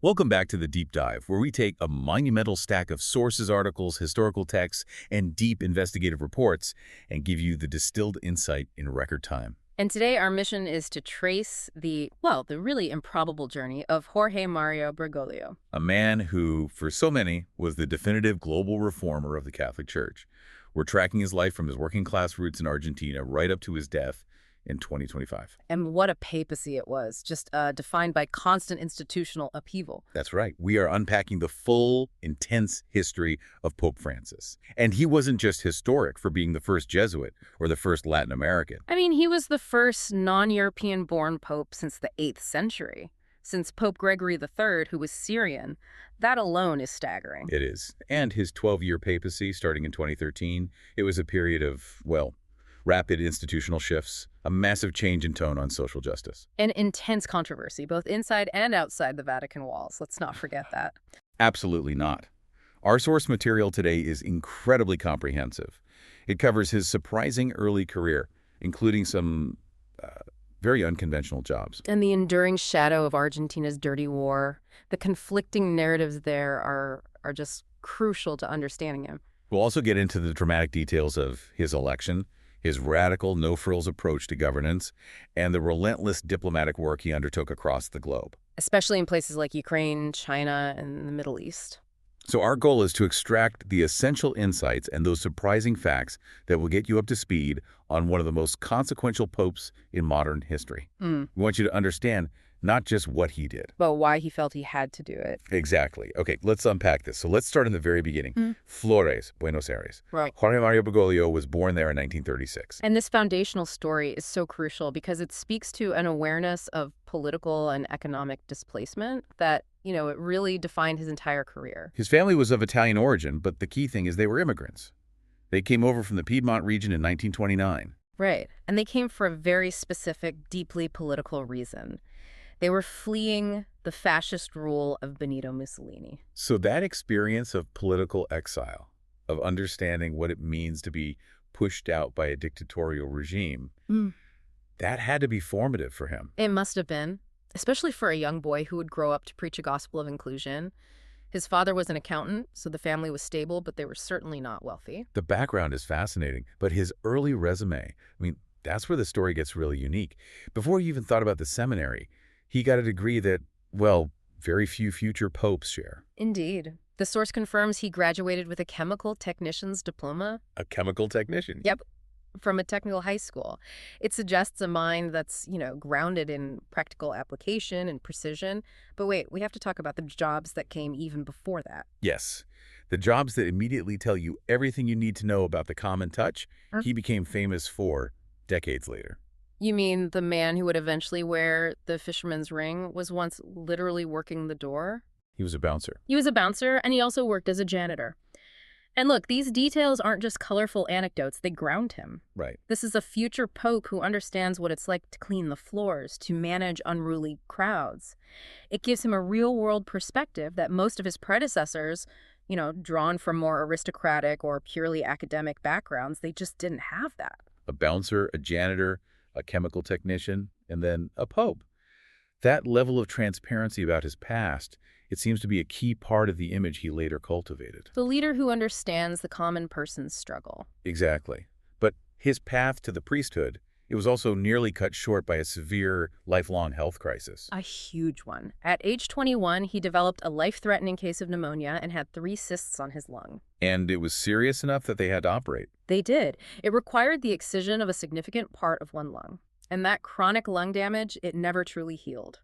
Welcome back to the Deep Dive, where we take a monumental stack of sources, articles, historical texts, and deep investigative reports and give you the distilled insight in record time. And today our mission is to trace the really improbable journey of Jorge Mario Bergoglio. A man who, for so many, was the definitive global reformer of the Catholic Church. We're tracking his life from his working-class roots in Argentina right up to his death in 2025. And what a papacy it was, just defined by constant institutional upheaval. That's right. We are unpacking the full, intense history of Pope Francis. And he wasn't just historic for being the first Jesuit or the first Latin American. I mean, he was the first non-European-born pope since the 8th century. Since Pope Gregory III, who was Syrian, that alone is staggering. It is. And his 12-year papacy, starting in 2013, it was a period of, well, rapid institutional shifts, a massive change in tone on social justice. An intense controversy, both inside and outside the Vatican walls. Let's not forget that. Absolutely not. Our source material today is incredibly comprehensive. It covers his surprising early career, including some very unconventional jobs. And the enduring shadow of Argentina's dirty war, the conflicting narratives there are just crucial to understanding him. We'll also get into the dramatic details of his election, his radical, no-frills approach to governance, and the relentless diplomatic work he undertook across the globe. Especially in places like Ukraine, China, and the Middle East. So our goal is to extract the essential insights and those surprising facts that will get you up to speed on one of the most consequential popes in modern history. We want you to understand not just what he did, but why he felt he had to do it. Exactly. Okay, let's unpack this. So let's start in the very beginning. Flores, Buenos Aires. Right. Jorge Mario Bergoglio was born there in 1936. And this foundational story is so crucial because it speaks to an awareness of political and economic displacement that, it really defined his entire career. His family was of Italian origin, but the key thing is they were immigrants. They came over from the Piedmont region in 1929. Right. And they came for a very specific, deeply political reason. They were fleeing the fascist rule of Benito Mussolini. So that experience of political exile, of understanding what it means to be pushed out by a dictatorial regime, that had to be formative for him. It must have been, especially for a young boy who would grow up to preach a gospel of inclusion. His father was an accountant, so the family was stable, but they were certainly not wealthy. The background is fascinating, but his early resume, that's where the story gets really unique. Before he even thought about the seminary, he got a degree that, well, very few future popes share. Indeed. The source confirms he graduated with a chemical technician's diploma. A chemical technician? Yep, from a technical high school. It suggests a mind that's, grounded in practical application and precision. But wait, we have to talk about the jobs that came even before that. Yes. The jobs that immediately tell you everything you need to know about the common touch, he became famous for decades later. You mean the man who would eventually wear the fisherman's ring was once literally working the door? He was a bouncer. He was a bouncer, and he also worked as a janitor. And look, these details aren't just colorful anecdotes, they ground him. Right. This is a future pope who understands what it's like to clean the floors, to manage unruly crowds. It gives him a real-world perspective that most of his predecessors, drawn from more aristocratic or purely academic backgrounds, they just didn't have that. A bouncer, a janitor, a chemical technician, and then a pope. That level of transparency about his past, it seems to be a key part of the image he later cultivated. The leader who understands the common person's struggle. Exactly. But his path to the priesthood, it was also nearly cut short by a severe, lifelong health crisis. A huge one. At age 21, he developed a life-threatening case of pneumonia and had 3 cysts on his lung. And it was serious enough that they had to operate. They did. It required the excision of a significant part of one lung. And that chronic lung damage, it never truly healed.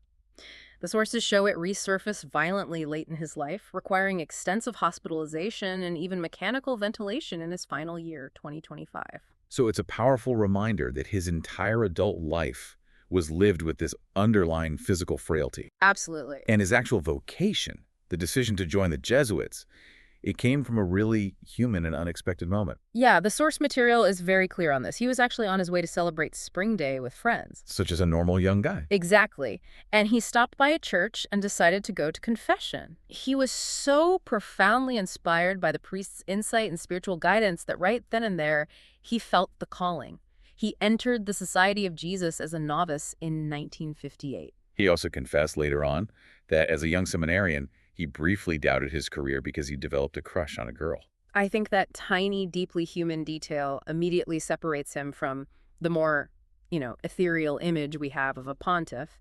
The sources show it resurfaced violently late in his life, requiring extensive hospitalization and even mechanical ventilation in his final year, 2025. So it's a powerful reminder that his entire adult life was lived with this underlying physical frailty. Absolutely. And his actual vocation, the decision to join the Jesuits, it came from a really human and unexpected moment. Yeah, the source material is very clear on this. He was actually on his way to celebrate Spring Day with friends. Such as a normal young guy. Exactly. And he stopped by a church and decided to go to confession. He was so profoundly inspired by the priest's insight and spiritual guidance that right then and there, he felt the calling. He entered the Society of Jesus as a novice in 1958. He also confessed later on that as a young seminarian, he briefly doubted his career because he developed a crush on a girl. I think that tiny, deeply human detail immediately separates him from the more, ethereal image we have of a pontiff.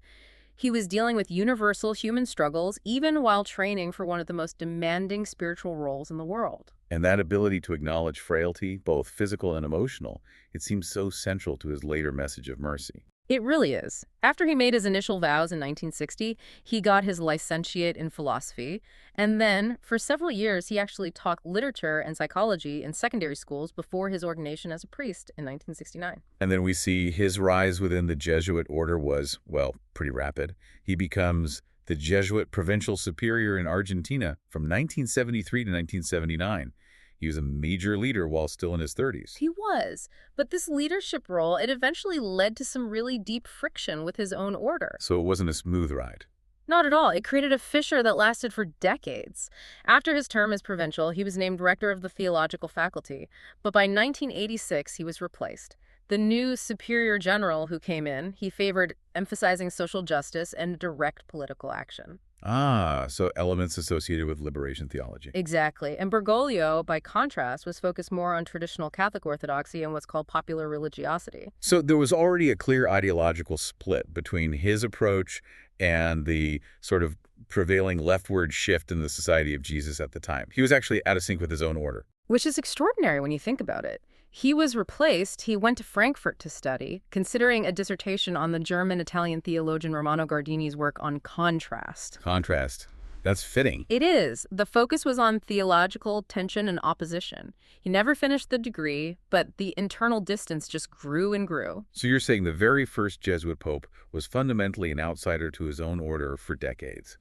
He was dealing with universal human struggles even while training for one of the most demanding spiritual roles in the world. And that ability to acknowledge frailty, both physical and emotional, it seems so central to his later message of mercy. It really is. After he made his initial vows in 1960, he got his licentiate in philosophy, and then, for several years, he actually taught literature and psychology in secondary schools before his ordination as a priest in 1969. And then we see his rise within the Jesuit order was, well, pretty rapid. He becomes the Jesuit provincial superior in Argentina from 1973 to 1979. He was a major leader while still in his 30s. He was, but this leadership role, it eventually led to some really deep friction with his own order. So it wasn't a smooth ride. Not at all. It created a fissure that lasted for decades. After his term as provincial, he was named rector of the theological faculty, but by 1986 he was replaced. The new superior general who came in, he favored emphasizing social justice and direct political action. So elements associated with liberation theology. Exactly. And Bergoglio, by contrast, was focused more on traditional Catholic orthodoxy and what's called popular religiosity. So there was already a clear ideological split between his approach and the sort of prevailing leftward shift in the Society of Jesus at the time. He was actually out of sync with his own order. Which is extraordinary when you think about it. He was replaced. He went to Frankfurt to study, considering a dissertation on the German-Italian theologian Romano Guardini's work on contrast. Contrast. That's fitting. It is. The focus was on theological tension and opposition. He never finished the degree, but the internal distance just grew and grew. So you're saying the very first Jesuit pope was fundamentally an outsider to his own order for decades.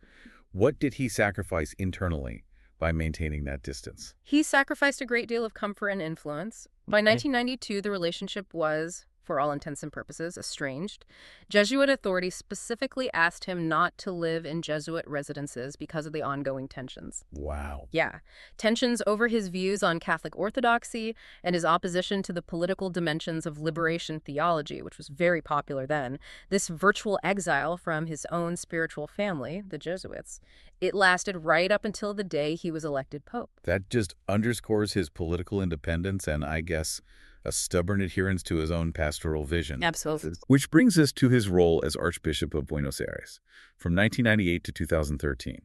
What did he sacrifice internally by maintaining that distance? He sacrificed a great deal of comfort and influence. By 1992, the relationship was, for all intents and purposes, estranged. Jesuit authorities specifically asked him not to live in Jesuit residences because of the ongoing tensions. Wow. Yeah. Tensions over his views on Catholic orthodoxy and his opposition to the political dimensions of liberation theology, which was very popular then. This virtual exile from his own spiritual family, the Jesuits, it lasted right up until the day he was elected pope. That just underscores his political independence and, I guess, a stubborn adherence to his own pastoral vision. Absolutely. Which brings us to his role as Archbishop of Buenos Aires from 1998 to 2013.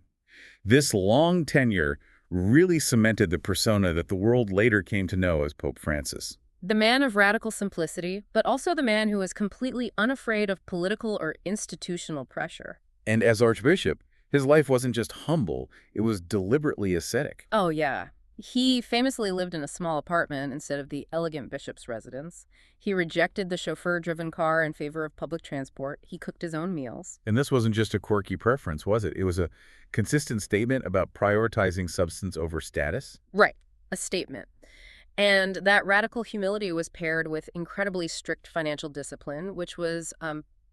This long tenure really cemented the persona that the world later came to know as Pope Francis. The man of radical simplicity, but also the man who was completely unafraid of political or institutional pressure. And as Archbishop, his life wasn't just humble, it was deliberately ascetic. Oh, yeah. He famously lived in a small apartment instead of the elegant bishop's residence. He rejected the chauffeur-driven car in favor of public transport. He cooked his own meals. And this wasn't just a quirky preference, was it? It was a consistent statement about prioritizing substance over status. Right. A statement. And that radical humility was paired with incredibly strict financial discipline, which was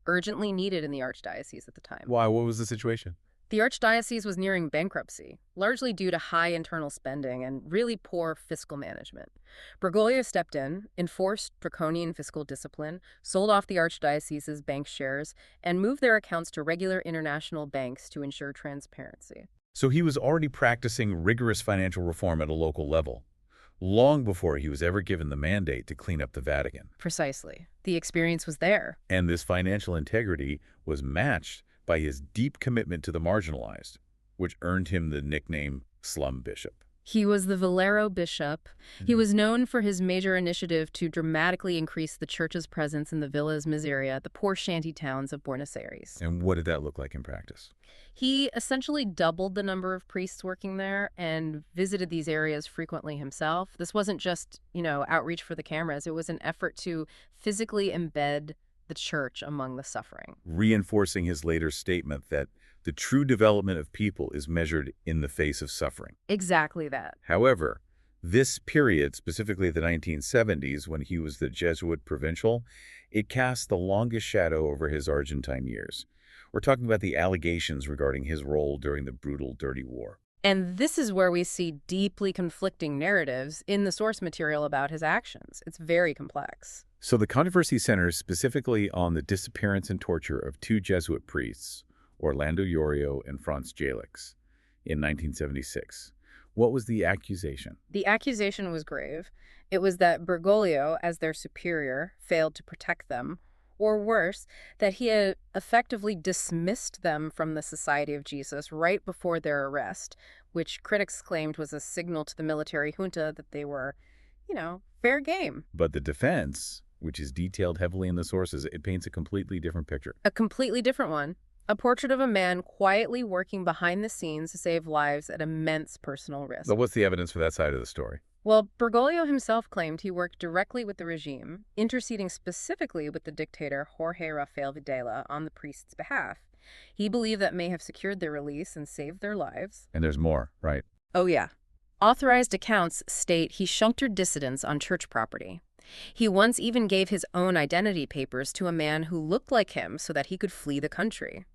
urgently needed in the archdiocese at the time. Why? What was the situation? The archdiocese was nearing bankruptcy, largely due to high internal spending and really poor fiscal management. Bergoglio stepped in, enforced draconian fiscal discipline, sold off the archdiocese's bank shares, and moved their accounts to regular international banks to ensure transparency. So he was already practicing rigorous financial reform at a local level, long before he was ever given the mandate to clean up the Vatican. Precisely. The experience was there. And this financial integrity was matched by his deep commitment to the marginalized, which earned him the nickname Slum Bishop. He was the Valero bishop. He was known for his major initiative to dramatically increase the church's presence in the villas miseria, the poor shanty towns of Buenos Aires. And what did that look like in practice? He essentially doubled the number of priests working there and visited these areas frequently himself. This wasn't just, outreach for the cameras. It was an effort to physically embed the church among the suffering. Reinforcing his later statement that the true development of people is measured in the face of suffering. Exactly that. However, this period, specifically the 1970s, when he was the Jesuit provincial, it cast the longest shadow over his Argentine years. We're talking about the allegations regarding his role during the brutal Dirty War. And this is where we see deeply conflicting narratives in the source material about his actions. It's very complex. So the controversy centers specifically on the disappearance and torture of two Jesuit priests, Orlando Yorio and Franz Jalix, in 1976. What was the accusation? The accusation was grave. It was that Bergoglio, as their superior, failed to protect them, or worse, that he had effectively dismissed them from the Society of Jesus right before their arrest, which critics claimed was a signal to the military junta that they were, fair game. But the defense, which is detailed heavily in the sources, it paints a completely different picture. A completely different one. A portrait of a man quietly working behind the scenes to save lives at immense personal risk. But what's the evidence for that side of the story? Well, Bergoglio himself claimed he worked directly with the regime, interceding specifically with the dictator Jorge Rafael Videla on the priest's behalf. He believed that may have secured their release and saved their lives. And there's more, right? Oh, yeah. Authorized accounts state he sheltered dissidents on church property. He once even gave his own identity papers to a man who looked like him so that he could flee the country.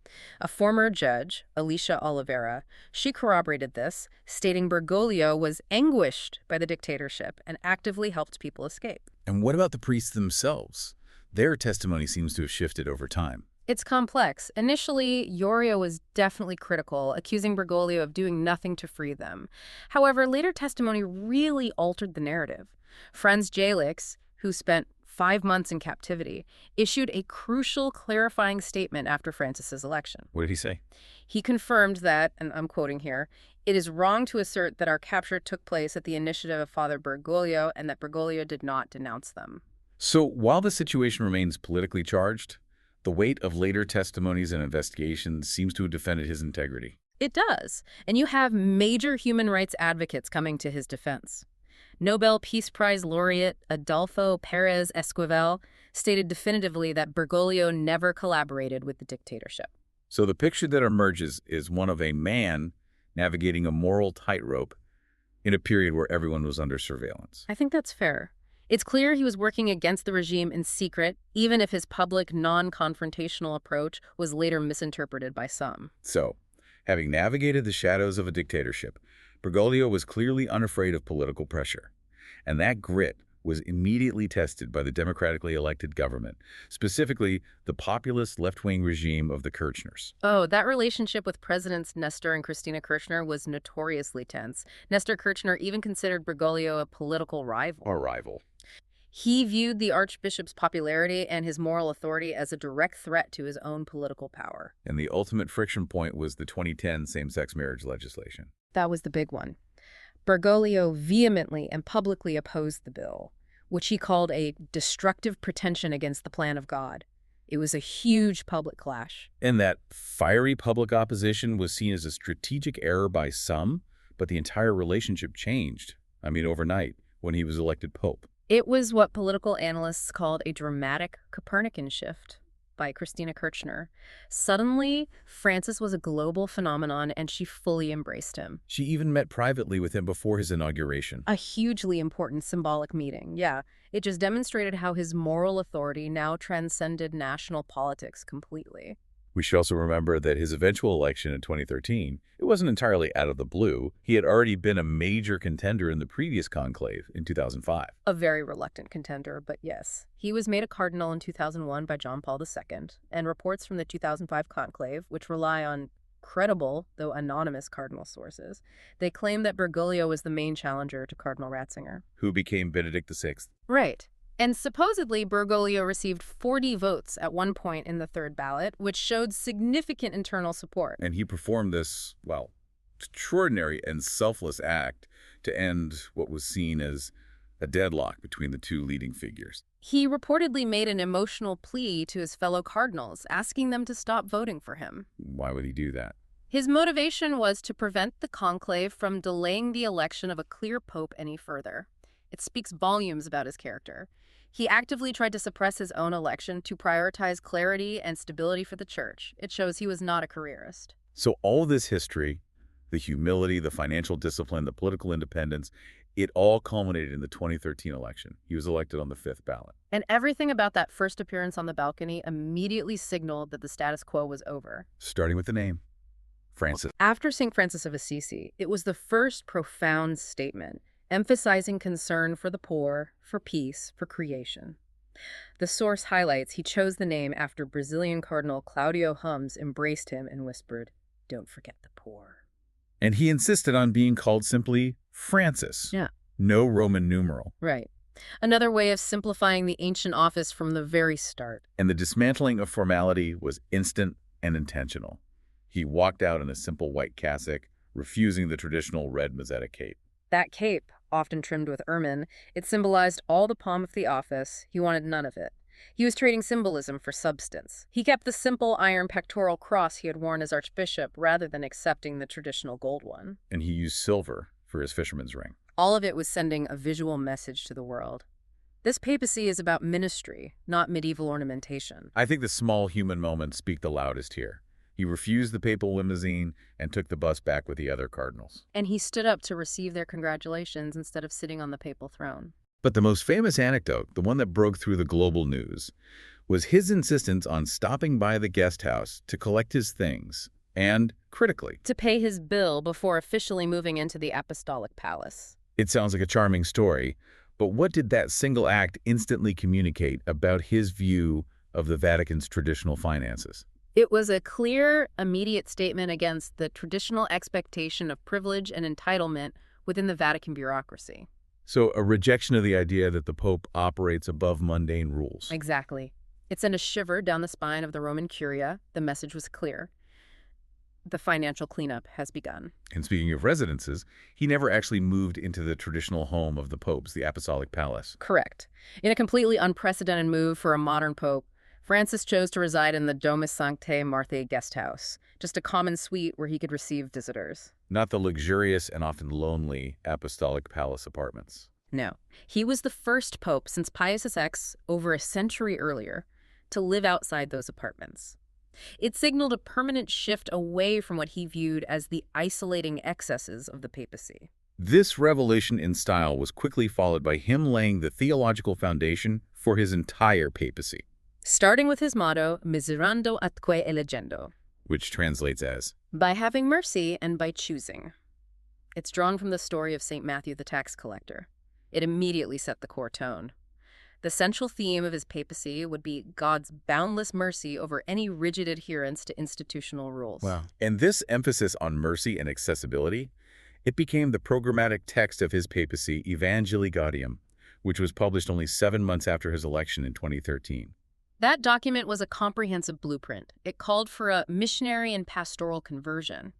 A former judge, Alicia Oliveira, she corroborated this, stating Bergoglio was anguished by the dictatorship and actively helped people escape. And what about the priests themselves? Their testimony seems to have shifted over time. It's complex. Initially, Yorio was definitely critical, accusing Bergoglio of doing nothing to free them. However, later testimony really altered the narrative. Franz Jalix, who spent 5 months in captivity, issued a crucial clarifying statement after Francis's election. What did he say? He confirmed that, and I'm quoting here, "It is wrong to assert that our capture took place at the initiative of Father Bergoglio and that Bergoglio did not denounce them." So while the situation remains politically charged, the weight of later testimonies and investigations seems to have defended his integrity. It does. And you have major human rights advocates coming to his defense. Nobel Peace Prize laureate Adolfo Pérez Esquivel stated definitively that Bergoglio never collaborated with the dictatorship. So the picture that emerges is one of a man navigating a moral tightrope in a period where everyone was under surveillance. I think that's fair. It's clear he was working against the regime in secret, even if his public, non-confrontational approach was later misinterpreted by some. So, having navigated the shadows of a dictatorship, Bergoglio was clearly unafraid of political pressure. And that grit was immediately tested by the democratically elected government, specifically the populist left-wing regime of the Kirchners. Oh, that relationship with Presidents Nestor and Cristina Kirchner was notoriously tense. Nestor Kirchner even considered Bergoglio a political rival. A rival. He viewed the archbishop's popularity and his moral authority as a direct threat to his own political power. And the ultimate friction point was the 2010 same-sex marriage legislation. That was the big one. Bergoglio vehemently and publicly opposed the bill, which he called a destructive pretension against the plan of God. It was a huge public clash. And that fiery public opposition was seen as a strategic error by some, but the entire relationship changed. Overnight, when he was elected pope. It was what political analysts called a dramatic Copernican shift by Cristina Kirchner. Suddenly, Francis was a global phenomenon and she fully embraced him. She even met privately with him before his inauguration. A hugely important symbolic meeting, yeah. It just demonstrated how his moral authority now transcended national politics completely. We should also remember that his eventual election in 2013, it wasn't entirely out of the blue. He had already been a major contender in the previous conclave in 2005. A very reluctant contender, but yes. He was made a cardinal in 2001 by John Paul II, and reports from the 2005 conclave, which rely on credible, though anonymous, cardinal sources, they claim that Bergoglio was the main challenger to Cardinal Ratzinger. Who became Benedict VI. Right. And supposedly, Bergoglio received 40 votes at one point in the third ballot, which showed significant internal support. And he performed this, extraordinary and selfless act to end what was seen as a deadlock between the two leading figures. He reportedly made an emotional plea to his fellow cardinals, asking them to stop voting for him. Why would he do that? His motivation was to prevent the conclave from delaying the election of a clear pope any further. It speaks volumes about his character. He actively tried to suppress his own election to prioritize clarity and stability for the church. It shows he was not a careerist. So all this history, the humility, the financial discipline, the political independence, it all culminated in the 2013 election. He was elected on the 5th ballot. And everything about that first appearance on the balcony immediately signaled that the status quo was over. Starting with the name, Francis. After St. Francis of Assisi, it was the first profound statement, emphasizing concern for the poor, for peace, for creation. The source highlights he chose the name after Brazilian Cardinal Claudio Hums embraced him and whispered, "Don't forget the poor." And he insisted on being called simply Francis. Yeah. No Roman numeral. Right. Another way of simplifying the ancient office from the very start. And the dismantling of formality was instant and intentional. He walked out in a simple white cassock, refusing the traditional red mosaic cape. That cape, often trimmed with ermine, it symbolized all the pomp of the office. He wanted none of it. He was trading symbolism for substance. He kept the simple iron pectoral cross he had worn as archbishop rather than accepting the traditional gold one. And he used silver for his fisherman's ring. All of it was sending a visual message to the world. This papacy is about ministry, not medieval ornamentation. I think the small human moments speak the loudest here. He refused the papal limousine and took the bus back with the other cardinals. And he stood up to receive their congratulations instead of sitting on the papal throne. But the most famous anecdote, the one that broke through the global news, was his insistence on stopping by the guest house to collect his things and, critically, to pay his bill before officially moving into the apostolic palace. It sounds like a charming story, but what did that single act instantly communicate about his view of the Vatican's traditional finances? It was a clear, immediate statement against the traditional expectation of privilege and entitlement within the Vatican bureaucracy. So a rejection of the idea that the Pope operates above mundane rules. Exactly. It sent a shiver down the spine of the Roman Curia. The message was clear. The financial cleanup has begun. And speaking of residences, he never actually moved into the traditional home of the popes, the apostolic palace. Correct. In a completely unprecedented move for a modern pope, Francis chose to reside in the Domus Sanctae Marthae guest house, just a common suite where he could receive visitors. Not the luxurious and often lonely apostolic palace apartments. No. He was the first pope since Pius X, over a century earlier, to live outside those apartments. It signaled a permanent shift away from what he viewed as the isolating excesses of the papacy. This revelation in style was quickly followed by him laying the theological foundation for his entire papacy. Starting with his motto, miserando atque elegendo, which translates as, by having mercy and by choosing. It's drawn from the story of St. Matthew the tax collector. It immediately set the core tone. The central theme of his papacy would be God's boundless mercy over any rigid adherence to institutional rules. Wow. And this emphasis on mercy and accessibility, it became the programmatic text of his papacy, Evangelii Gaudium, which was published only 7 months after his election in 2013. That document was a comprehensive blueprint. It called for a missionary and pastoral conversion.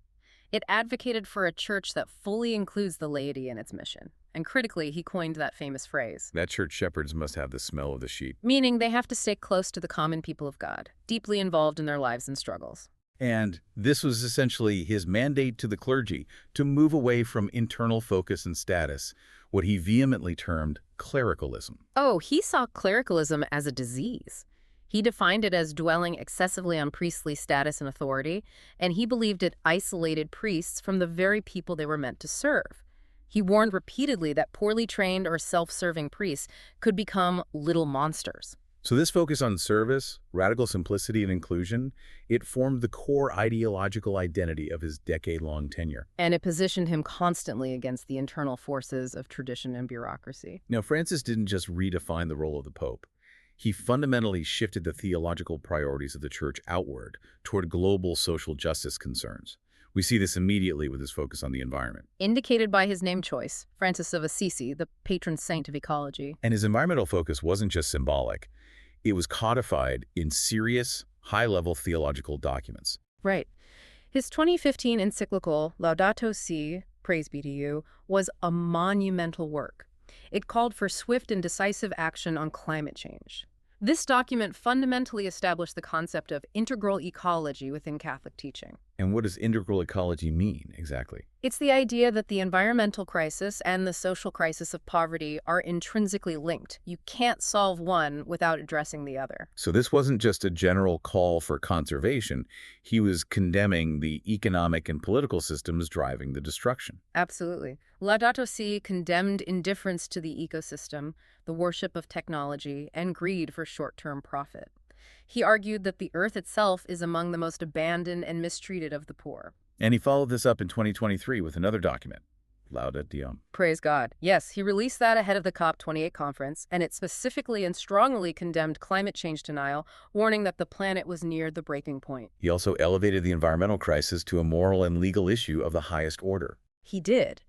It advocated for a church that fully includes the laity in its mission. And critically, he coined that famous phrase. That church shepherds must have the smell of the sheep. Meaning they have to stay close to the common people of God, deeply involved in their lives and struggles. And this was essentially his mandate to the clergy to move away from internal focus and status, what he vehemently termed clericalism. Oh, he saw clericalism as a disease. He defined it as dwelling excessively on priestly status and authority, and he believed it isolated priests from the very people they were meant to serve. He warned repeatedly that poorly trained or self-serving priests could become little monsters. So this focus on service, radical simplicity, and inclusion, it formed the core ideological identity of his decade-long tenure. And it positioned him constantly against the internal forces of tradition and bureaucracy. Now, Francis didn't just redefine the role of the Pope. He fundamentally shifted the theological priorities of the Church outward toward global social justice concerns. We see this immediately with his focus on the environment. Indicated by his name choice, Francis of Assisi, the patron saint of ecology. And his environmental focus wasn't just symbolic. It was codified in serious, high-level theological documents. Right. His 2015 encyclical, Laudato Si, Praise Be to You, was a monumental work. It called for swift and decisive action on climate change. This document fundamentally established the concept of integral ecology within Catholic teaching. And what does integral ecology mean, exactly? It's the idea that the environmental crisis and the social crisis of poverty are intrinsically linked. You can't solve one without addressing the other. So this wasn't just a general call for conservation. He was condemning the economic and political systems driving the destruction. Absolutely. Laudato Si condemned indifference to the ecosystem, the worship of technology, and greed for short-term profit. He argued that the earth itself is among the most abandoned and mistreated of the poor. And he followed this up in 2023 with another document, Laudato. Praise God. Yes, he released that ahead of the COP28 conference, and it specifically and strongly condemned climate change denial, warning that the planet was near the breaking point. He also elevated the environmental crisis to a moral and legal issue of the highest order. He did.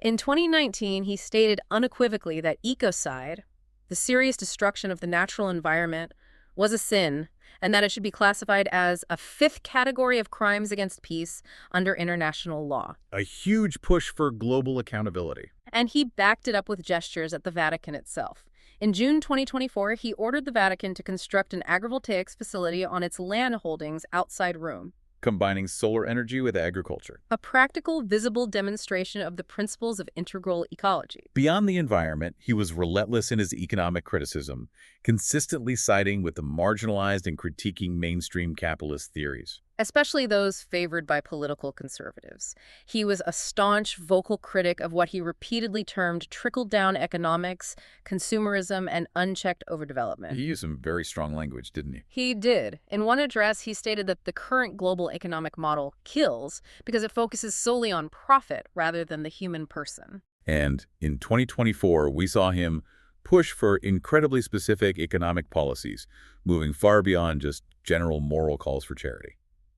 In 2019, he stated unequivocally that ecocide, the serious destruction of the natural environment, was a sin, and that it should be classified as a fifth category of crimes against peace under international law. A huge push for global accountability. And he backed it up with gestures at the Vatican itself. In June 2024, he ordered the Vatican to construct an agrivoltaics facility on its land holdings outside Rome. Combining solar energy with agriculture. A practical, visible demonstration of the principles of integral ecology. Beyond the environment, he was relentless in his economic criticism, consistently siding with the marginalized and critiquing mainstream capitalist theories. Especially those favored by political conservatives. He was a staunch, vocal critic of what he repeatedly termed trickle-down economics, consumerism, and unchecked overdevelopment. He used some very strong language, didn't he? He did. In one address, he stated that the current global economic model kills because it focuses solely on profit rather than the human person. And in 2024, we saw him push for incredibly specific economic policies, moving far beyond just general moral calls for charity.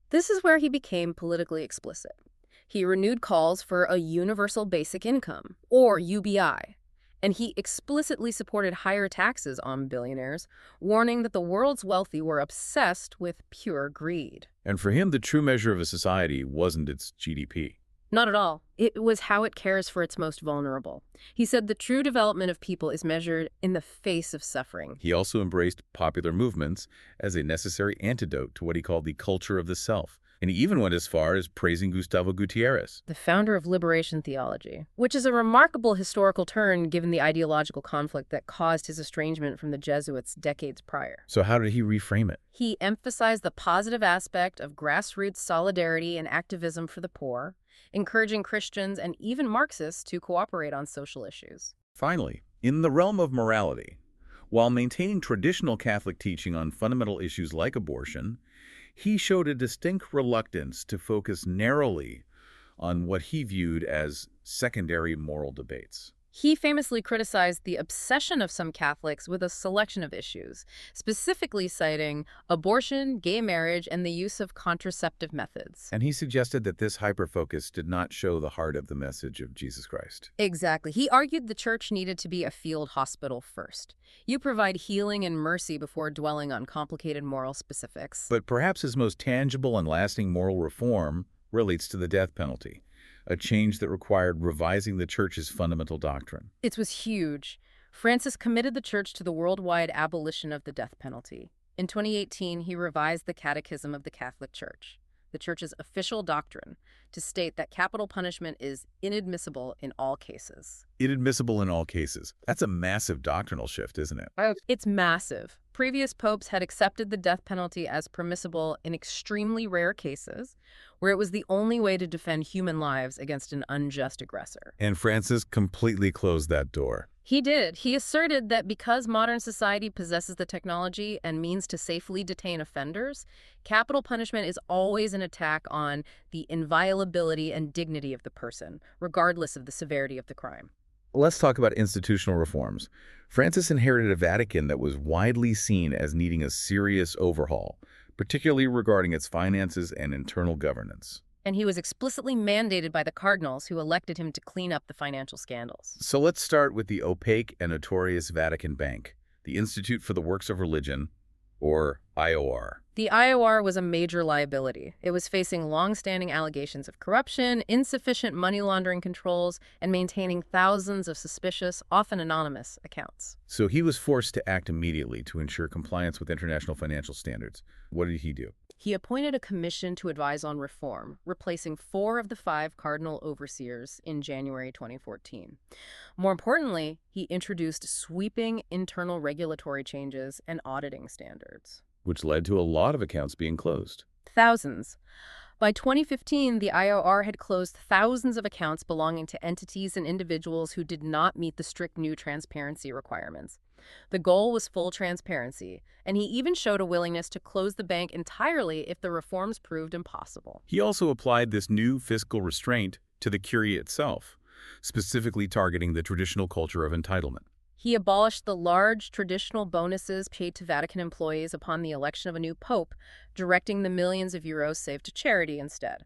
This is where he became politically explicit. He renewed calls for a universal basic income, or UBI, and he explicitly supported higher taxes on billionaires, warning that the world's wealthy were obsessed with pure greed. And for him, the true measure of a society wasn't its GDP. Not at all. It was how it cares for its most vulnerable. He said the true development of people is measured in the face of suffering. He also embraced popular movements as a necessary antidote to what he called the culture of the self. And he even went as far as praising Gustavo Gutierrez, the founder of liberation theology, which is a remarkable historical turn given the ideological conflict that caused his estrangement from the Jesuits decades prior. So how did he reframe it? He emphasized the positive aspect of grassroots solidarity and activism for the poor, encouraging Christians and even Marxists to cooperate on social issues. Finally, in the realm of morality, while maintaining traditional Catholic teaching on fundamental issues like abortion, he showed a distinct reluctance to focus narrowly on what he viewed as secondary moral debates. He famously criticized the obsession of some Catholics with a selection of issues, specifically citing abortion, gay marriage, and the use of contraceptive methods. And he suggested that this hyperfocus did not show the heart of the message of Jesus Christ. Exactly. He argued the church needed to be a field hospital first. You provide healing and mercy before dwelling on complicated moral specifics. But perhaps his most tangible and lasting moral reform relates to the death penalty, a change that required revising the Church's fundamental doctrine. It was huge. Francis committed the Church to the worldwide abolition of the death penalty. In 2018, he revised the Catechism of the Catholic Church, the Church's official doctrine, to state that capital punishment is inadmissible in all cases. Inadmissible in all cases. That's a massive doctrinal shift, isn't it? It's massive. Previous popes had accepted the death penalty as permissible in extremely rare cases, where it was the only way to defend human lives against an unjust aggressor. And Francis completely closed that door. He did. He asserted that because modern society possesses the technology and means to safely detain offenders, capital punishment is always an attack on the inviolability and dignity of the person, regardless of the severity of the crime. Let's talk about institutional reforms. Francis inherited a Vatican that was widely seen as needing a serious overhaul, particularly regarding its finances and internal governance. And he was explicitly mandated by the cardinals who elected him to clean up the financial scandals. So let's start with the opaque and notorious Vatican Bank, the Institute for the Works of Religion, or IOR. The IOR was a major liability. It was facing long-standing allegations of corruption, insufficient money laundering controls, and maintaining thousands of suspicious, often anonymous, accounts. So he was forced to act immediately to ensure compliance with international financial standards. What did he do? He appointed a commission to advise on reform, replacing 4 of the 5 cardinal overseers in January 2014. More importantly, he introduced sweeping internal regulatory changes and auditing standards, which led to a lot of accounts being closed. Thousands. By 2015, the IOR had closed thousands of accounts belonging to entities and individuals who did not meet the strict new transparency requirements. The goal was full transparency, and he even showed a willingness to close the bank entirely if the reforms proved impossible. He also applied this new fiscal restraint to the Curia itself, specifically targeting the traditional culture of entitlement. He abolished the large traditional bonuses paid to Vatican employees upon the election of a new pope, directing the millions of euros saved to charity instead.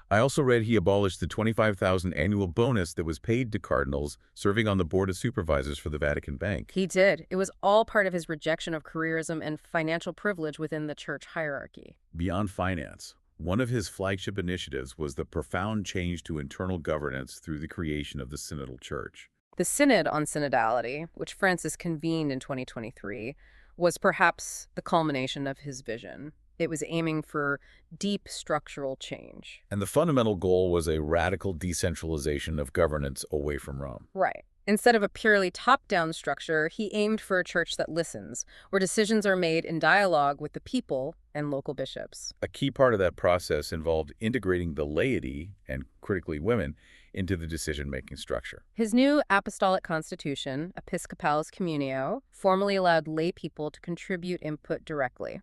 I also read he abolished the 25,000 annual bonus that was paid to cardinals serving on the board of supervisors for the Vatican Bank. He did. It was all part of his rejection of careerism and financial privilege within the church hierarchy. Beyond finance, one of his flagship initiatives was the profound change to internal governance through the creation of the Synodal Church. The Synod on Synodality, which Francis convened in 2023, was perhaps the culmination of his vision. It was aiming for deep structural change. And the fundamental goal was a radical decentralization of governance away from Rome. Right. Instead of a purely top-down structure, he aimed for a church that listens, where decisions are made in dialogue with the people and local bishops. A key part of that process involved integrating the laity, and critically women, into the decision-making structure. His new apostolic constitution, Episcopalis Communio, formally allowed lay people to contribute input directly.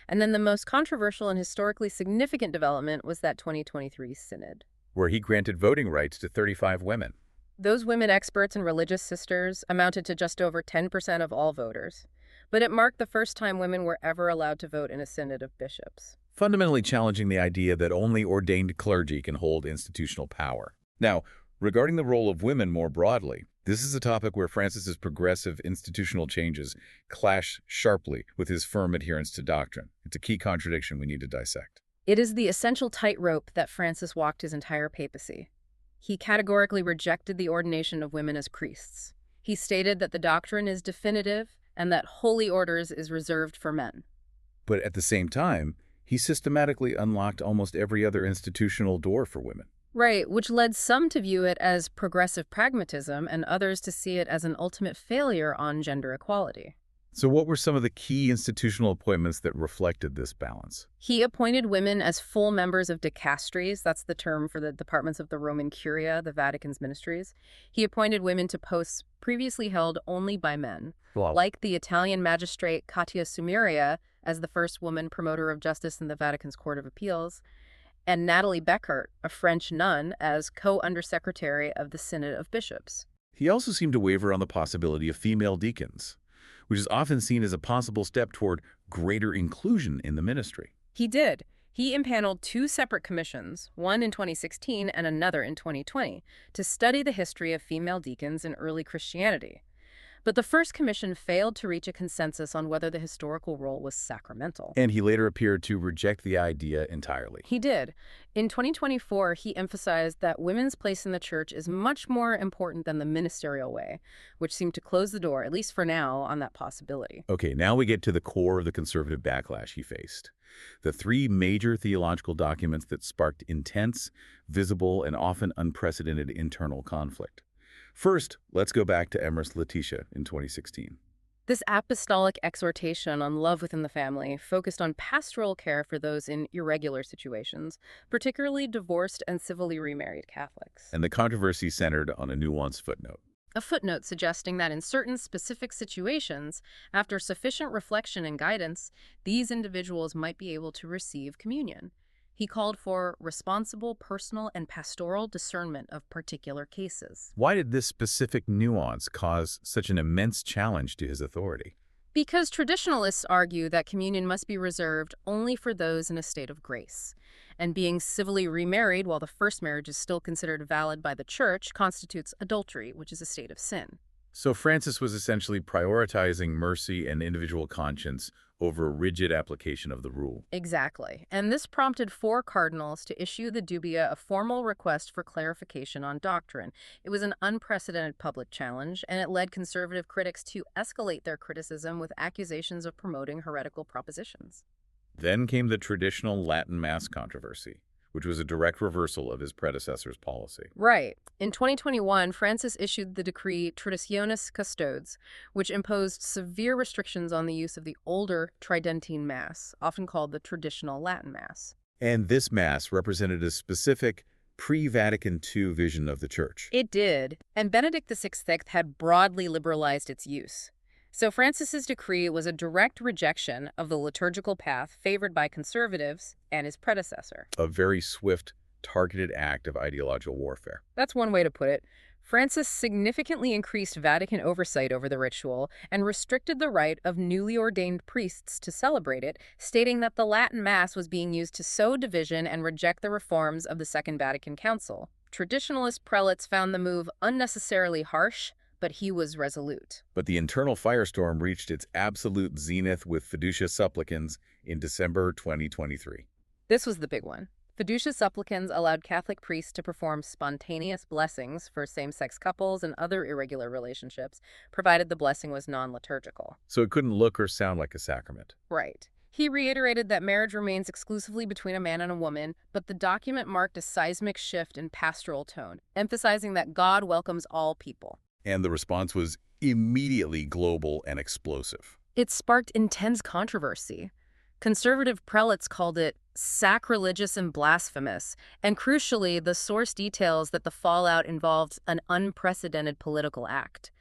And then the most controversial and historically significant development was that 2023 synod, where he granted voting rights to 35 women. Those women experts and religious sisters amounted to just over 10% of all voters. But it marked the first time women were ever allowed to vote in a synod of bishops, fundamentally challenging the idea that only ordained clergy can hold institutional power. Now, regarding the role of women more broadly, this is a topic where Francis's progressive institutional changes clash sharply with his firm adherence to doctrine. It's a key contradiction we need to dissect. It is the essential tightrope that Francis walked his entire papacy. He categorically rejected the ordination of women as priests. He stated that the doctrine is definitive and that holy orders is reserved for men. But at the same time, he systematically unlocked almost every other institutional door for women. Right, which led some to view it as progressive pragmatism and others to see it as an ultimate failure on gender equality. So what were some of the key institutional appointments that reflected this balance? He appointed women as full members of dicasteries. That's the term for the departments of the Roman Curia, the Vatican's ministries. He appointed women to posts previously held only by men, like the Italian magistrate Katia Sumiria as the first woman promoter of justice in the Vatican's Court of Appeals, and Natalie Beckert, a French nun, as co-undersecretary of the Synod of Bishops. He also seemed to waver on the possibility of female deacons, which is often seen as a possible step toward greater inclusion in the ministry. He did. He impaneled two separate commissions, one in 2016 and another in 2020, to study the history of female deacons in early Christianity. But the first commission failed to reach a consensus on whether the historical role was sacramental. And he later appeared to reject the idea entirely. He did. In 2024, he emphasized that women's place in the church is much more important than the ministerial way, which seemed to close the door, at least for now, on that possibility. Okay, now we get to the core of the conservative backlash he faced. The three major theological documents that sparked intense, visible, and often unprecedented internal conflict. First, let's go back to Emrys Laetitia in 2016. This apostolic exhortation on love within the family focused on pastoral care for those in irregular situations, particularly divorced and civilly remarried Catholics. And the controversy centered on a nuanced footnote. A footnote suggesting that in certain specific situations, after sufficient reflection and guidance, these individuals might be able to receive communion. He called for responsible personal and pastoral discernment of particular cases. Why did this specific nuance cause such an immense challenge to his authority? Because traditionalists argue that communion must be reserved only for those in a state of grace, and being civilly remarried while the first marriage is still considered valid by the Church constitutes adultery, which is a state of sin. So Francis was essentially prioritizing mercy and individual conscience over a rigid application of the rule. Exactly. And this prompted 4 cardinals to issue the dubia a formal request for clarification on doctrine. It was an unprecedented public challenge, and it led conservative critics to escalate their criticism with accusations of promoting heretical propositions. Then came the traditional Latin Mass controversy, which was a direct reversal of his predecessor's policy. Right. In 2021, Francis issued the decree Traditionis Custodes, which imposed severe restrictions on the use of the older Tridentine Mass, often called the traditional Latin Mass. And this Mass represented a specific pre-Vatican II vision of the Church. It did, and Benedict XVI had broadly liberalized its use. So Francis's decree was a direct rejection of the liturgical path favored by conservatives and his predecessor. A very swift targeted act of ideological warfare. That's one way to put it. Francis significantly increased Vatican oversight over the ritual and restricted the right of newly ordained priests to celebrate it, stating that the Latin Mass was being used to sow division and reject the reforms of the Second Vatican Council. Traditionalist prelates found the move unnecessarily harsh, but he was resolute. But the internal firestorm reached its absolute zenith with Fiducia supplicans in December 2023. This was the big one. Fiducia supplicans allowed Catholic priests to perform spontaneous blessings for same-sex couples and other irregular relationships, provided the blessing was non-liturgical. So it couldn't look or sound like a sacrament. Right. He reiterated that marriage remains exclusively between a man and a woman, but the document marked a seismic shift in pastoral tone, emphasizing that God welcomes all people. And the response was immediately global and explosive. It sparked intense controversy. Conservative prelates called it sacrilegious and blasphemous, and crucially, the source details that the fallout involved an unprecedented political act.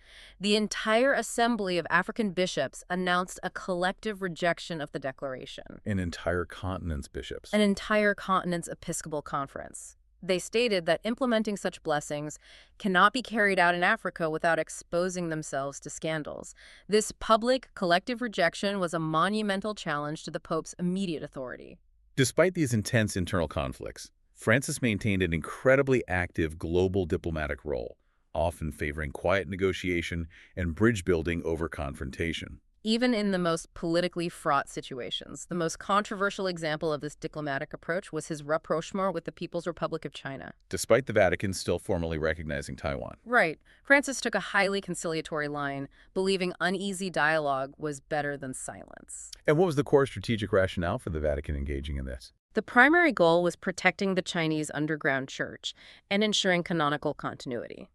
The entire assembly of African bishops announced a collective rejection of the declaration. An entire continent's bishops. An entire continent's episcopal conference. They stated that implementing such blessings cannot be carried out in Africa without exposing themselves to scandals. This public, collective rejection was a monumental challenge to the Pope's immediate authority. Despite these intense internal conflicts, Francis maintained an incredibly active global diplomatic role, often favoring quiet negotiation and bridge building over confrontation. Even in the most politically fraught situations, the most controversial example of this diplomatic approach was his rapprochement with the People's Republic of China. Despite the Vatican still formally recognizing Taiwan. Right. Francis took a highly conciliatory line, believing uneasy dialogue was better than silence. And what was the core strategic rationale for the Vatican engaging in this? The primary goal was protecting the Chinese underground church and ensuring canonical continuity.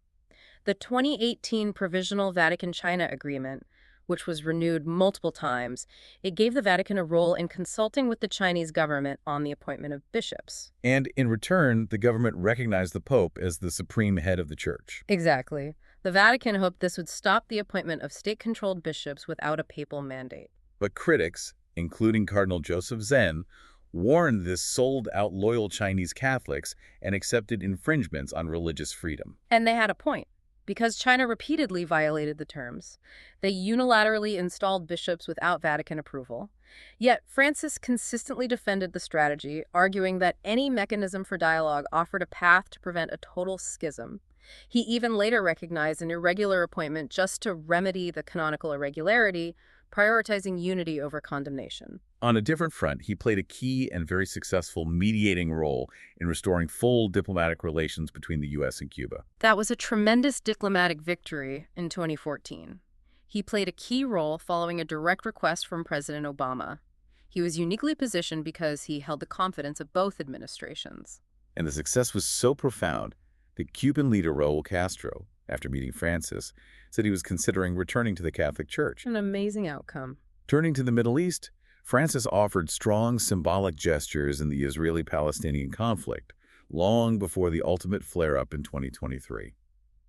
The 2018 Provisional Vatican-China Agreement, which was renewed multiple times, it gave the Vatican a role in consulting with the Chinese government on the appointment of bishops. And in return, the government recognized the Pope as the supreme head of the Church. Exactly. The Vatican hoped this would stop the appointment of state-controlled bishops without a papal mandate. But critics, including Cardinal Joseph Zen, warned this sold out loyal Chinese Catholics and accepted infringements on religious freedom. And they had a point. Because China repeatedly violated the terms, they unilaterally installed bishops without Vatican approval. Yet Francis consistently defended the strategy, arguing that any mechanism for dialogue offered a path to prevent a total schism. He even later recognized an irregular appointment just to remedy the canonical irregularity, prioritizing unity over condemnation. On a different front, he played a key and very successful mediating role in restoring full diplomatic relations between the U.S. and Cuba. That was a tremendous diplomatic victory in 2014. He played a key role following a direct request from President Obama. He was uniquely positioned because he held the confidence of both administrations. And the success was so profound that Cuban leader Raul Castro, after meeting Francis, said he was considering returning to the Catholic Church. An amazing outcome. Turning to the Middle East, Francis offered strong symbolic gestures in the Israeli-Palestinian conflict, long before the ultimate flare-up in 2023.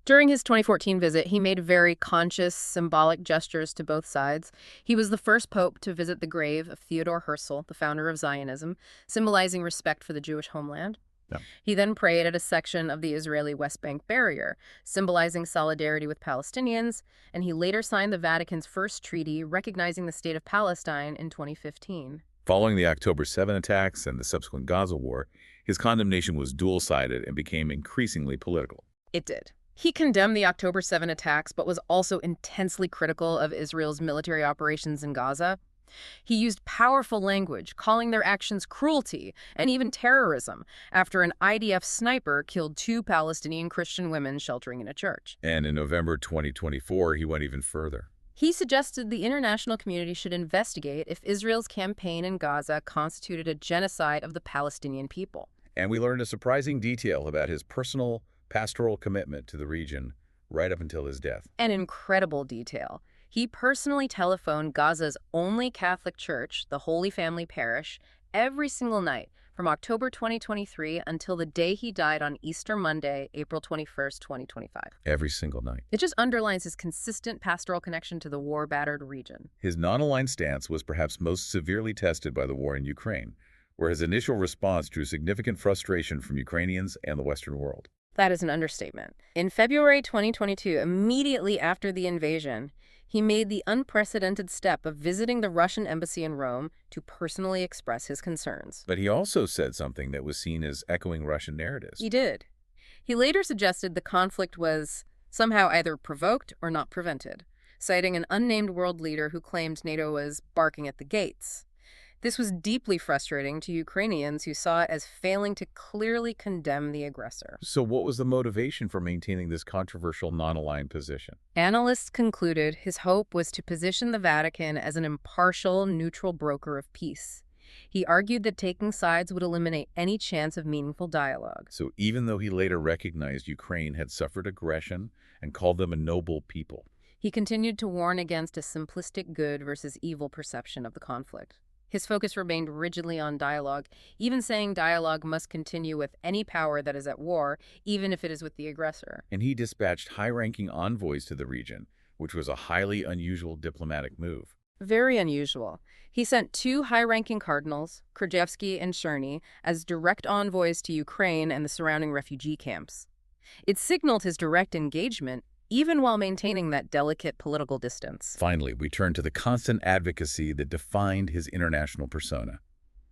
During his 2014 visit, he made very conscious, symbolic gestures to both sides. He was the first pope to visit the grave of Theodor Herzl, the founder of Zionism, symbolizing respect for the Jewish homeland. Yeah. He then prayed at a section of the Israeli West Bank barrier, symbolizing solidarity with Palestinians, and he later signed the Vatican's first treaty recognizing the state of Palestine in 2015. Following the October 7 attacks and the subsequent Gaza war, his condemnation was dual-sided and became increasingly political. It did. He condemned the October 7 attacks, but was also intensely critical of Israel's military operations in Gaza. He used powerful language, calling their actions cruelty and even terrorism, after an IDF sniper killed 2 Palestinian Christian women sheltering in a church. And in November 2024, he went even further. He suggested the international community should investigate if Israel's campaign in Gaza constituted a genocide of the Palestinian people. And we learned a surprising detail about his personal pastoral commitment to the region right up until his death. An incredible detail. He personally telephoned Gaza's only Catholic church, the Holy Family Parish, every single night from October 2023 until the day he died on Easter Monday, April 21st, 2025. Every single night. It just underlines his consistent pastoral connection to the war-battered region. His non-aligned stance was perhaps most severely tested by the war in Ukraine, where his initial response drew significant frustration from Ukrainians and the Western world. That is an understatement. In February 2022, immediately after the invasion, he made the unprecedented step of visiting the Russian embassy in Rome to personally express his concerns. But he also said something that was seen as echoing Russian narratives. He did. He later suggested the conflict was somehow either provoked or not prevented, citing an unnamed world leader who claimed NATO was barking at the gates. This was deeply frustrating to Ukrainians who saw it as failing to clearly condemn the aggressor. So what was the motivation for maintaining this controversial non-aligned position? Analysts concluded his hope was to position the Vatican as an impartial, neutral broker of peace. He argued that taking sides would eliminate any chance of meaningful dialogue. So even though he later recognized Ukraine had suffered aggression and called them a noble people, he continued to warn against a simplistic good versus evil perception of the conflict. His focus remained rigidly on dialogue, even saying dialogue must continue with any power that is at war, even if it is with the aggressor. and he dispatched high-ranking envoys to the region, which was a highly unusual diplomatic move. Very unusual. He sent 2 high-ranking cardinals, Krajewski and Cherny, as direct envoys to Ukraine and the surrounding refugee camps. It signaled his direct engagement, even while maintaining that delicate political distance. Finally, we turn to the constant advocacy that defined his international persona,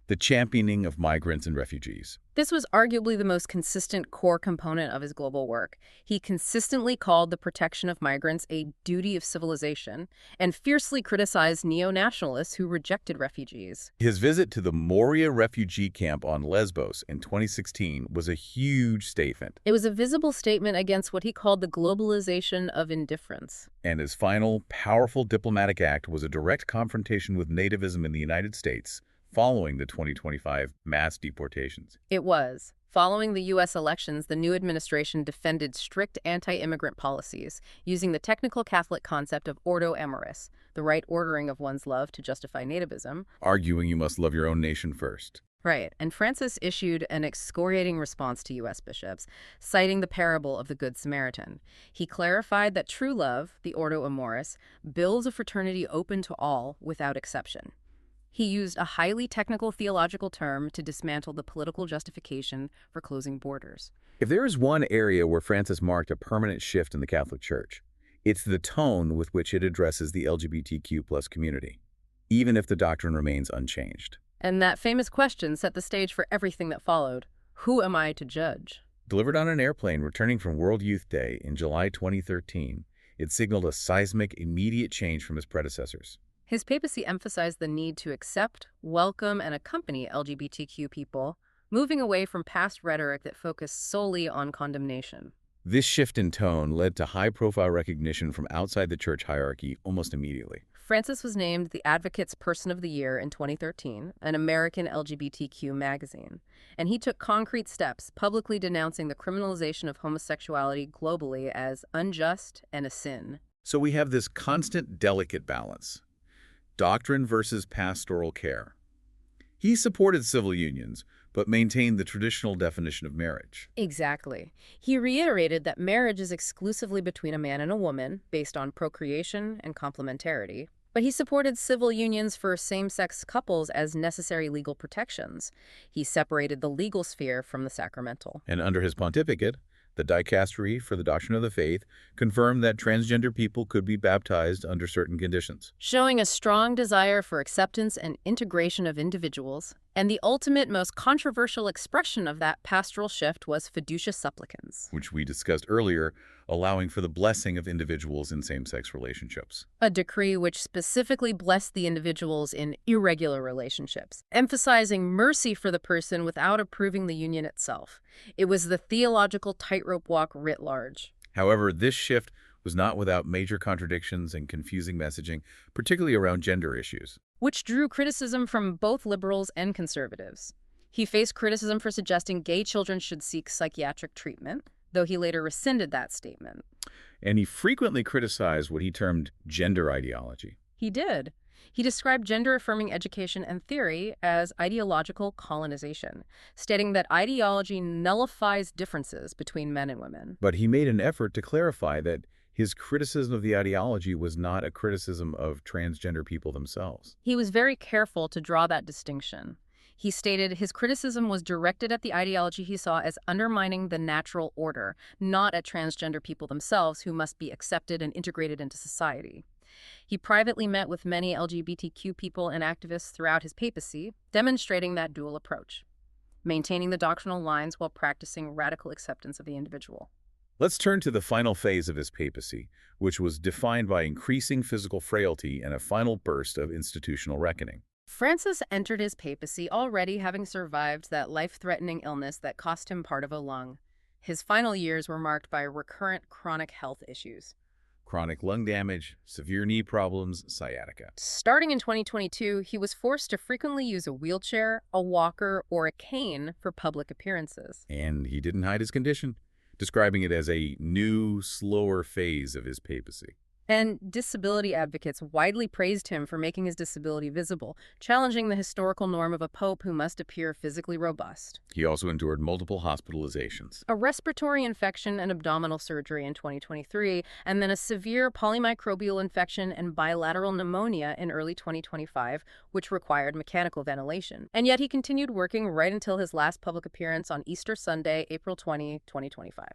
the championing of migrants and refugees. This was arguably the most consistent core component of his global work. He consistently called the protection of migrants a duty of civilization and fiercely criticized neo-nationalists who rejected refugees. His visit to the Moria refugee camp on Lesbos in 2016 was a huge statement, It was a visible statement against what he called the globalization of indifference. and his final, powerful diplomatic act was a direct confrontation with nativism in the United States following the 2025 mass deportations. It was. Following the U.S. elections, the new administration defended strict anti-immigrant policies, using the technical Catholic concept of ordo amoris, the right ordering of one's love to justify nativism. Arguing you must love your own nation first. Right, and Francis issued an excoriating response to U.S. bishops, citing the parable of the Good Samaritan. He clarified that true love, the ordo amoris, builds a fraternity open to all without exception. He used a highly technical theological term to dismantle the political justification for closing borders. If there is one area where Francis marked a permanent shift in the Catholic Church, it's the tone with which it addresses the LGBTQ+ community, even if the doctrine remains unchanged. And that famous question set the stage for everything that followed. Who am I to judge? Delivered on an airplane returning from World Youth Day in July 2013, it signaled a seismic, immediate change from his predecessors. His papacy emphasized the need to accept, welcome, and accompany LGBTQ people, moving away from past rhetoric that focused solely on condemnation. This shift in tone led to high-profile recognition from outside the church hierarchy almost immediately. Francis was named the Advocate's Person of the Year in 2013, an American LGBTQ magazine, and he took concrete steps, publicly denouncing the criminalization of homosexuality globally as unjust and a sin. So we have this constant, delicate balance. Doctrine versus pastoral care. He supported civil unions, but maintained the traditional definition of marriage. Exactly. He reiterated that marriage is exclusively between a man and a woman, based on procreation and complementarity, but he supported civil unions for same-sex couples as necessary legal protections. He separated the legal sphere from the sacramental. And under his pontificate, the Dicastery for the Doctrine of the Faith confirmed that transgender people could be baptized under certain conditions. Showing a strong desire for acceptance and integration of individuals, and the ultimate, most controversial expression of that pastoral shift was Fiducia supplicans, Which we discussed earlier, allowing for the blessing of individuals in same-sex relationships. a decree which specifically blessed the individuals in irregular relationships, emphasizing mercy for the person without approving the union itself. It was the theological tightrope walk writ large. However, this shift was not without major contradictions and confusing messaging, particularly around gender issues. Which drew criticism from both liberals and conservatives. He faced criticism for suggesting gay children should seek psychiatric treatment, though he later rescinded that statement. And he frequently criticized what he termed gender ideology. He did. He described gender-affirming education and theory as ideological colonization, stating that ideology nullifies differences between men and women. But he made an effort to clarify that his criticism of the ideology was not a criticism of transgender people themselves. He was very careful to draw that distinction. He stated his criticism was directed at the ideology he saw as undermining the natural order, not at transgender people themselves who must be accepted and integrated into society. He privately met with many LGBTQ people and activists throughout his papacy, demonstrating that dual approach, maintaining the doctrinal lines while practicing radical acceptance of the individual. Let's turn to the final phase of his papacy, which was defined by increasing physical frailty and a final burst of institutional reckoning. Francis entered his papacy already having survived that life-threatening illness that cost him part of a lung. His final years were marked by recurrent chronic health issues. Chronic lung damage, severe knee problems, sciatica. Starting in 2022, he was forced to frequently use a wheelchair, a walker, or a cane for public appearances. And he didn't hide his condition, describing it as a new, slower phase of his papacy. And disability advocates widely praised him for making his disability visible, challenging the historical norm of a pope who must appear physically robust. He also endured multiple hospitalizations. A respiratory infection and abdominal surgery in 2023, and then a severe polymicrobial infection and bilateral pneumonia in early 2025, which required mechanical ventilation. And yet he continued working right until his last public appearance on Easter Sunday, April 20, 2025.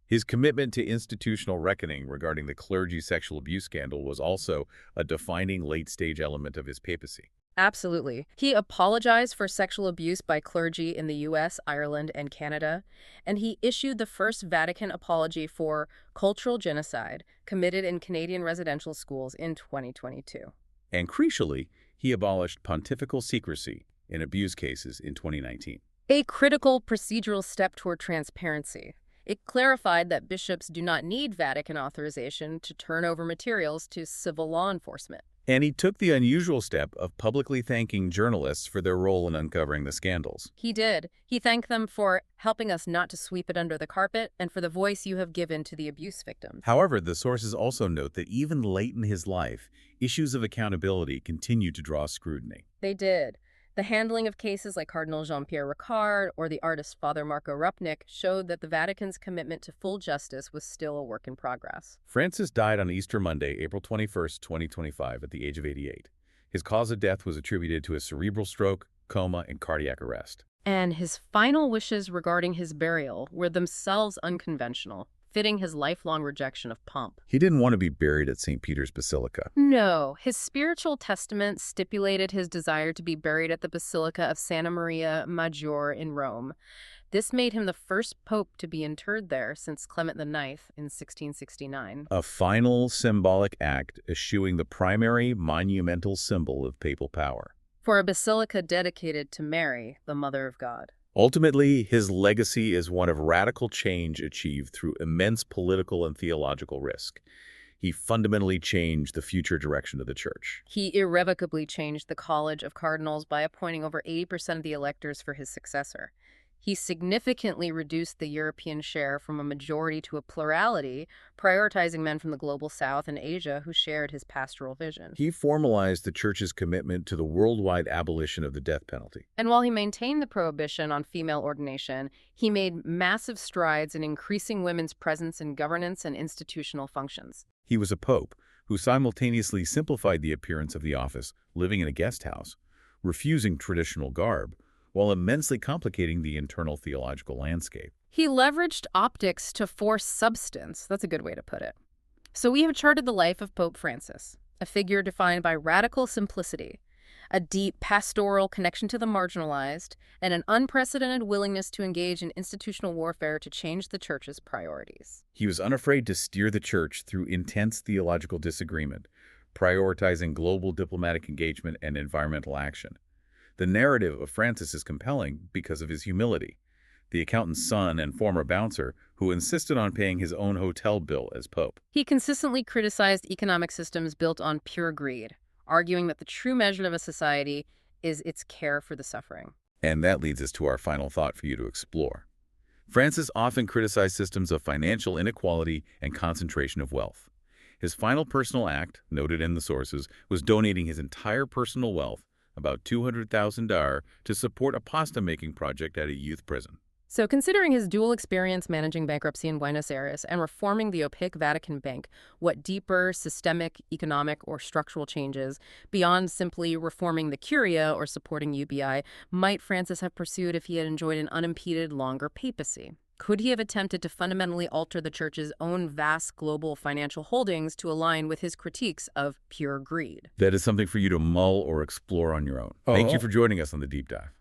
His commitment to institutional reckoning regarding the clergy sexual abuse scandal was also a defining late-stage element of his papacy. Absolutely. He apologized for sexual abuse by clergy in the U.S., Ireland, and Canada, and he issued the first Vatican apology for cultural genocide committed in Canadian residential schools in 2022. And crucially, he abolished pontifical secrecy in abuse cases in 2019. A critical procedural step toward transparency. It clarified that bishops do not need Vatican authorization to turn over materials to civil law enforcement. And he took the unusual step of publicly thanking journalists for their role in uncovering the scandals. He did. He thanked them for helping us not to sweep it under the carpet and for the voice you have given to the abuse victims. However, the sources also note that even late in his life, issues of accountability continued to draw scrutiny. They did. The handling of cases like Cardinal Jean-Pierre Ricard or the artist Father Marco Rupnik showed that the Vatican's commitment to full justice was still a work in progress. Francis died on Easter Monday, April 21, 2025, at the age of 88. His cause of death was attributed to a cerebral stroke, coma, and cardiac arrest. And his final wishes regarding his burial were themselves unconventional, fitting his lifelong rejection of pomp. He didn't want to be buried at St. Peter's Basilica. No, his spiritual testament stipulated his desire to be buried at the Basilica of Santa Maria Maggiore in Rome. This made him the first pope to be interred there since Clement IX in 1669. A final symbolic act eschewing the primary monumental symbol of papal power. For a basilica dedicated to Mary, the Mother of God. Ultimately, his legacy is one of radical change achieved through immense political and theological risk. He fundamentally changed the future direction of the Church. He irrevocably changed the College of Cardinals by appointing over 80% of the electors for his successor. He significantly reduced the European share from a majority to a plurality, prioritizing men from the global south and Asia who shared his pastoral vision. He formalized the Church's commitment to the worldwide abolition of the death penalty. And while he maintained the prohibition on female ordination, he made massive strides in increasing women's presence in governance and institutional functions. He was a pope who simultaneously simplified the appearance of the office, living in a guest house, refusing traditional garb, while immensely complicating the internal theological landscape. He leveraged optics to force substance. That's a good way to put it. So we have charted the life of Pope Francis, a figure defined by radical simplicity, a deep pastoral connection to the marginalized, and an unprecedented willingness to engage in institutional warfare to change the Church's priorities. He was unafraid to steer the Church through intense theological disagreement, prioritizing global diplomatic engagement and environmental action. The narrative of Francis is compelling because of his humility. The accountant's son and former bouncer who insisted on paying his own hotel bill as pope. He consistently criticized economic systems built on pure greed, arguing that the true measure of a society is its care for the suffering. And that leads us to our final thought for you to explore. Francis often criticized systems of financial inequality and concentration of wealth. His final personal act, noted in the sources, was donating his entire personal wealth, about $200,000, to support a pasta-making project at a youth prison. So considering his dual experience managing bankruptcy in Buenos Aires and reforming the opaque Vatican Bank, what deeper systemic, economic, or structural changes, beyond simply reforming the Curia or supporting UBI, might Francis have pursued if he had enjoyed an unimpeded, longer papacy? Could he have attempted to fundamentally alter the Church's own vast global financial holdings to align with his critiques of pure greed? That is something for you to mull or explore on your own. Thank you for joining us on The Deep Dive.